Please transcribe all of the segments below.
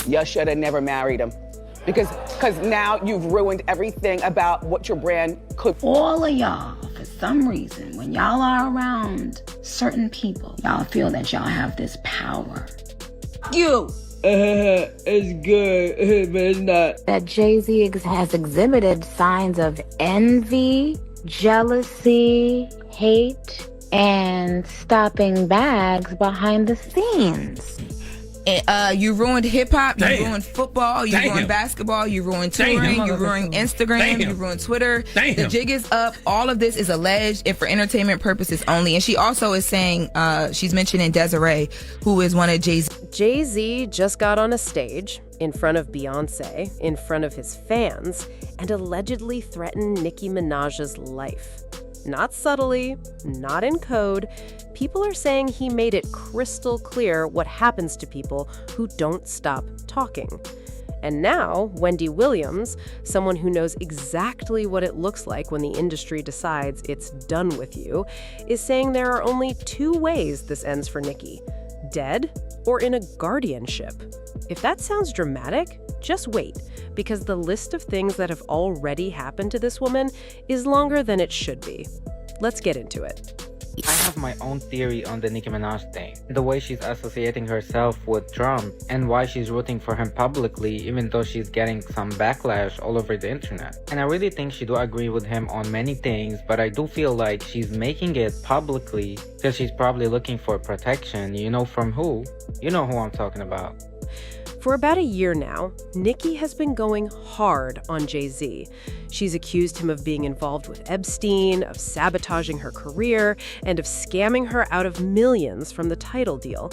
You should have never married him. Because now you've ruined everything about what your brand could. All of y'all, for some reason, when y'all are around certain people, y'all feel that y'all have this power. You! It's good, but it's not. That Jay-Z has exhibited signs of envy, jealousy, hate, and stopping bags behind the scenes. You ruined hip-hop, you ruined football, you ruined basketball, you ruined touring, you ruined Instagram, you ruined Twitter. The jig is up. All of this is alleged and for entertainment purposes only. And she also is saying, she's mentioning Desiree, who is one of Jay-Z. Jay-Z just got on a stage in front of Beyonce, in front of his fans, and allegedly threatened Nicki Minaj's life. Not subtly, not in code. People are saying he made it crystal clear what happens to people who don't stop talking. And now, Wendy Williams, someone who knows exactly what it looks like when the industry decides it's done with you, is saying there are only two ways this ends for Nicki: dead or in a guardianship. If that sounds dramatic, just wait, because the list of things that have already happened to this woman is longer than it should be. Let's get into it. I have my own theory on the Nicki Minaj thing. The way she's associating herself with Trump and why she's rooting for him publicly even though she's getting some backlash all over the internet. And I really think she do agree with him on many things, but I do feel like she's making it publicly because she's probably looking for protection. You know from who? You know who I'm talking about. For about a year now, Nicki has been going hard on Jay-Z. She's accused him of being involved with Epstein, of sabotaging her career, and of scamming her out of millions from the Tidal deal.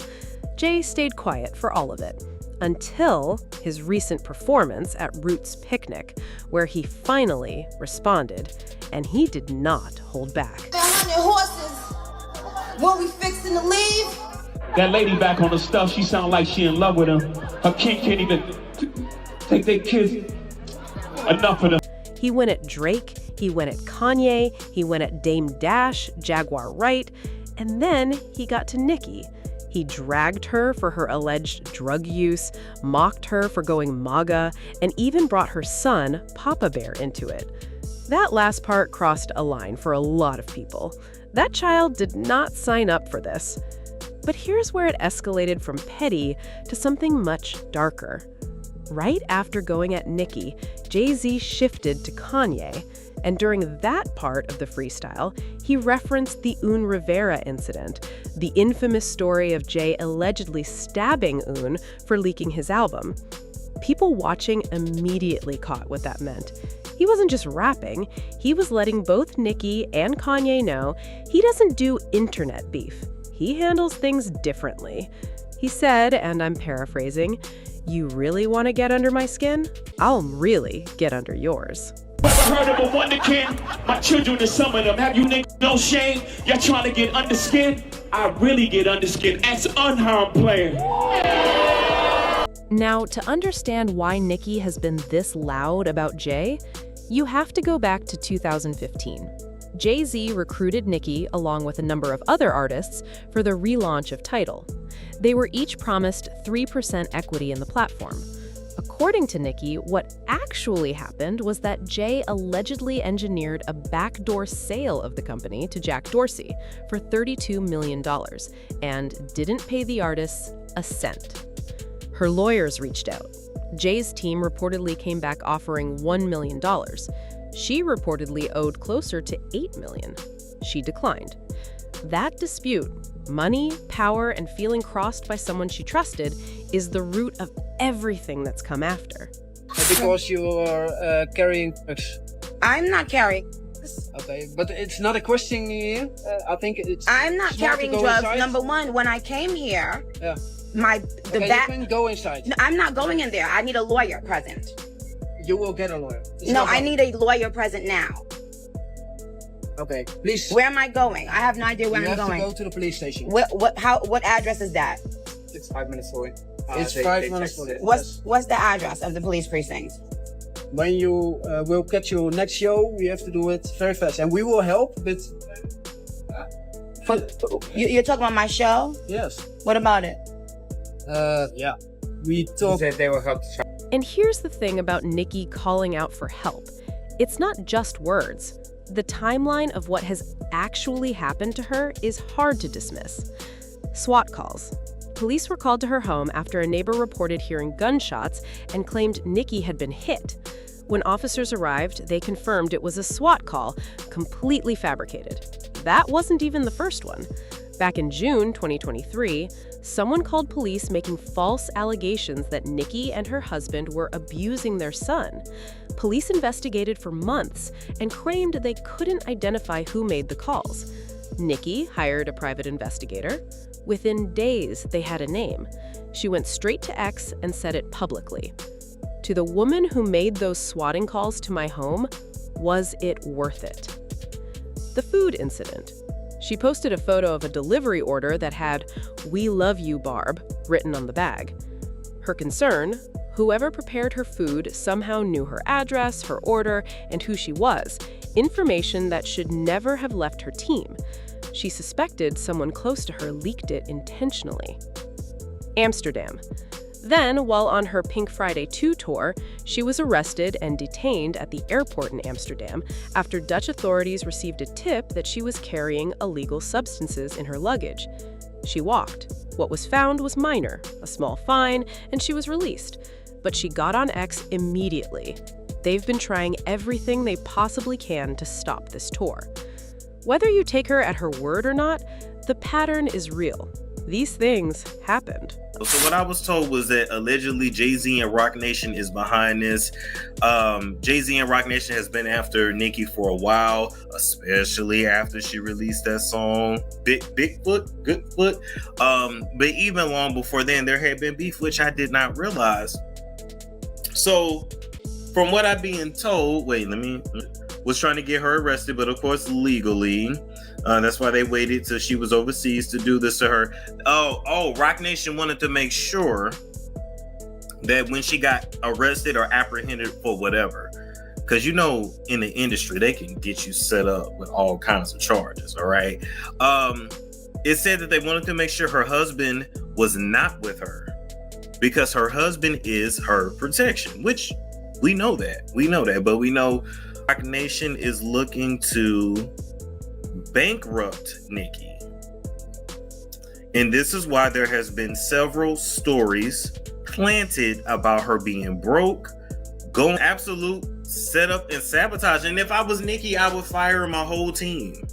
Jay stayed quiet for all of it, until his recent performance at Roots Picnic, where he finally responded, and he did not hold back. 100 horses, when we fixing to leave. That lady back on the stuff, she sound like she in love with him. Her kid can't even take their kids. Enough of them. He went at Drake, he went at Kanye, he went at Dame Dash, Jaguar Wright, and then he got to Nicki. He dragged her for her alleged drug use, mocked her for going MAGA, and even brought her son, Papa Bear, into it. That last part crossed a line for a lot of people. That child did not sign up for this. But here's where it escalated from petty to something much darker. Right after going at Nicki, Jay-Z shifted to Kanye, and during that part of the freestyle, he referenced the Un Rivera incident, the infamous story of Jay allegedly stabbing Un for leaking his album. People watching immediately caught what that meant. He wasn't just rapping, he was letting both Nicki and Kanye know he doesn't do internet beef. He handles things differently. He said, and I'm paraphrasing, "You really want to get under my skin? I'll really get under yours." Never heard of a wonderkin? My children is some of them. Have you niggas no shame? Y'all trying to get under skin? I really get under skin. Ask unharmed player. Now, to understand why Nicki has been this loud about Jay, you have to go back to 2015. Jay-Z recruited Nicki along with a number of other artists for the relaunch of Tidal. They were each promised 3% equity in the platform. According to Nicki, what actually happened was that Jay allegedly engineered a backdoor sale of the company to Jack Dorsey for $32 million and didn't pay the artists a cent. Her lawyers reached out. Jay's team reportedly came back offering $1 million. She reportedly owed closer to $8 million. She declined. That dispute, money, power, and feeling crossed by someone she trusted, is the root of everything that's come after. Because you are carrying drugs. I'm not carrying. Okay, but it's not a question here. I think it's. I'm not carrying drugs. Inside. Number one, when I came here, yeah. The back. You can go inside. No, I'm not going in there. I need a lawyer present. You will get a lawyer. No, I need a lawyer present now. Okay, please. Where am I going? I have no idea where I'm going. You have to go to the police station. What address is that? It's 5 minutes away. It's 5 minutes away. What's the address of the police precinct? When you will get your next show, we have to do it very fast, and we will help. But you're talking about my show? Yes. What about it? Yeah. We talked. Said they will help. And here's the thing about Nicki calling out for help. It's not just words. The timeline of what has actually happened to her is hard to dismiss. SWAT calls. Police were called to her home after a neighbor reported hearing gunshots and claimed Nicki had been hit. When officers arrived, they confirmed it was a SWAT call, completely fabricated. That wasn't even the first one. Back in June 2023, someone called police making false allegations that Nicki and her husband were abusing their son. Police investigated for months and claimed they couldn't identify who made the calls. Nicki hired a private investigator. Within days, they had a name. She went straight to X and said it publicly. To the woman who made those swatting calls to my home, was it worth it? The food incident. She posted a photo of a delivery order that had, "We love you, Barb," written on the bag. Her concern, whoever prepared her food somehow knew her address, her order, and who she was, information that should never have left her team. She suspected someone close to her leaked it intentionally. Amsterdam. Then, while on her Pink Friday 2 tour, she was arrested and detained at the airport in Amsterdam after Dutch authorities received a tip that she was carrying illegal substances in her luggage. She walked. What was found was minor, a small fine, and she was released. But she got on X immediately. They've been trying everything they possibly can to stop this tour. Whether you take her at her word or not, the pattern is real. These things happened. So what I was told was that allegedly Jay-Z and Roc Nation is behind this. Jay-Z and Roc Nation has been after Nicki for a while, especially after she released that song, Bigfoot, Goodfoot. But even long before then, there had been beef, which I did not realize. So from what I'm being told, was trying to get her arrested, but of course legally. That's why they waited till she was overseas to do this to her. Roc Nation wanted to make sure that when she got arrested or apprehended for whatever, because you know in the industry they can get you set up with all kinds of charges. All right. It said that they wanted to make sure her husband was not with her because her husband is her protection, which we know that, but we know Roc Nation is looking to bankrupt Nicki. And this is why there has been several stories planted about her being broke, going absolute setup and sabotage. And if I was Nicki, I would fire my whole team.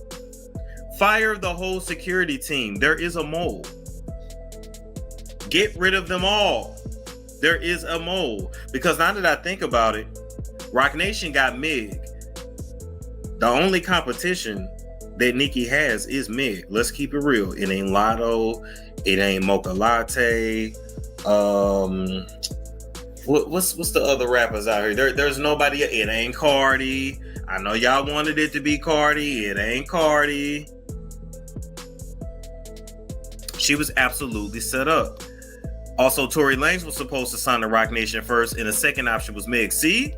Fire the whole security team. There is a mole. Get rid of them all. There is a mole. Because now that I think about it, Roc Nation got Meg. The only competition that Nicki has is Meg. Let's keep it real. It ain't Lotto. It ain't Mocha Latte. What's the other rappers out here? There's nobody. It ain't Cardi. I know y'all wanted it to be Cardi. It ain't Cardi. She was absolutely set up. Also, Tory Lanez was supposed to sign the Roc Nation first, and the second option was Meg. See?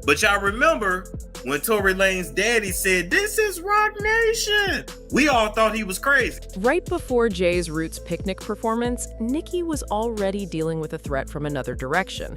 But y'all remember when Tory Lanez's daddy said, "This is Roc Nation," we all thought he was crazy. Right before Jay's Roots picnic performance, Nicki was already dealing with a threat from another direction.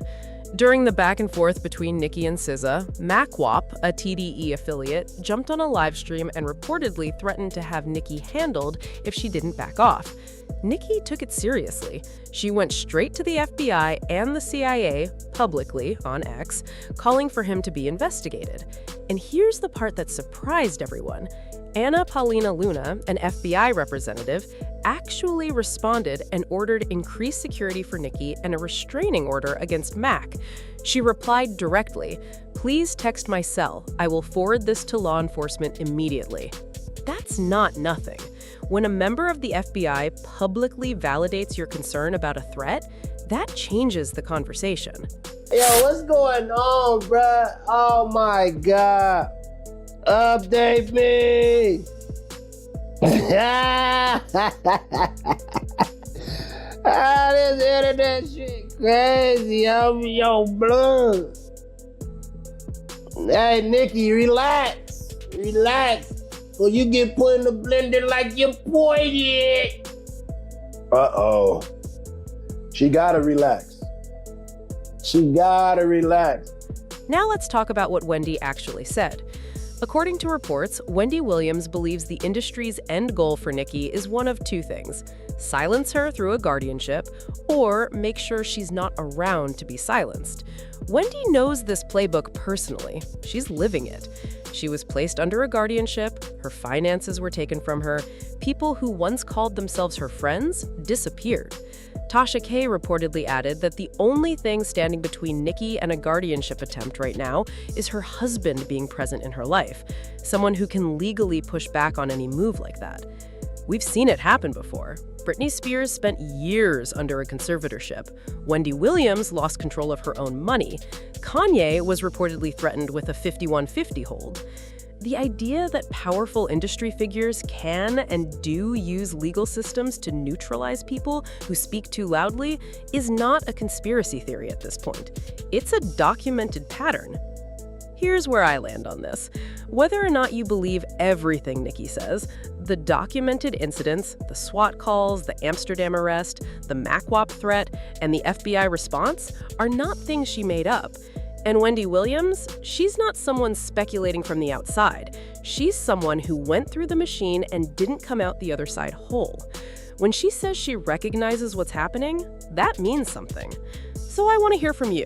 During the back and forth between Nicki and SZA, MacWop, a TDE affiliate, jumped on a live stream and reportedly threatened to have Nicki handled if she didn't back off. Nicki took it seriously. She went straight to the FBI and the CIA, publicly, on X, calling for him to be investigated. And here's the part that surprised everyone. Anna Paulina Luna, an FBI representative, actually responded and ordered increased security for Nicki and a restraining order against Mac. She replied directly, "Please text my cell. I will forward this to law enforcement immediately." That's not nothing. When a member of the FBI publicly validates your concern about a threat, that changes the conversation. Yo, what's going on, bruh? Oh my God. Update me. This internet shit crazy. I'm yo blood. Hey, Nicki, relax. Or you get put in the blender like your boy did. Uh-oh. She gotta relax. She gotta relax. Now let's talk about what Wendy actually said. According to reports, Wendy Williams believes the industry's end goal for Nicki is one of two things: silence her through a guardianship, or make sure she's not around to be silenced. Wendy knows this playbook personally. She's living it. She was placed under a guardianship, her finances were taken from her, people who once called themselves her friends disappeared. Tasha K reportedly added that the only thing standing between Nicki and a guardianship attempt right now is her husband being present in her life, someone who can legally push back on any move like that. We've seen it happen before. Britney Spears spent years under a conservatorship. Wendy Williams lost control of her own money. Kanye was reportedly threatened with a 5150 hold. The idea that powerful industry figures can and do use legal systems to neutralize people who speak too loudly is not a conspiracy theory at this point. It's a documented pattern. Here's where I land on this. Whether or not you believe everything Nicki says, the documented incidents, the SWAT calls, the Amsterdam arrest, the MacWop threat, and the FBI response are not things she made up. And Wendy Williams, she's not someone speculating from the outside. She's someone who went through the machine and didn't come out the other side whole. When she says she recognizes what's happening, that means something. So I want to hear from you.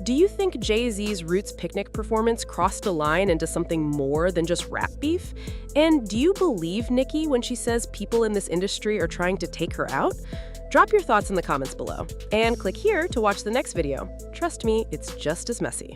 Do you think Jay-Z's Roots Picnic performance crossed a line into something more than just rap beef? And do you believe Nicki when she says people in this industry are trying to take her out? Drop your thoughts in the comments below, and click here to watch the next video. Trust me, it's just as messy.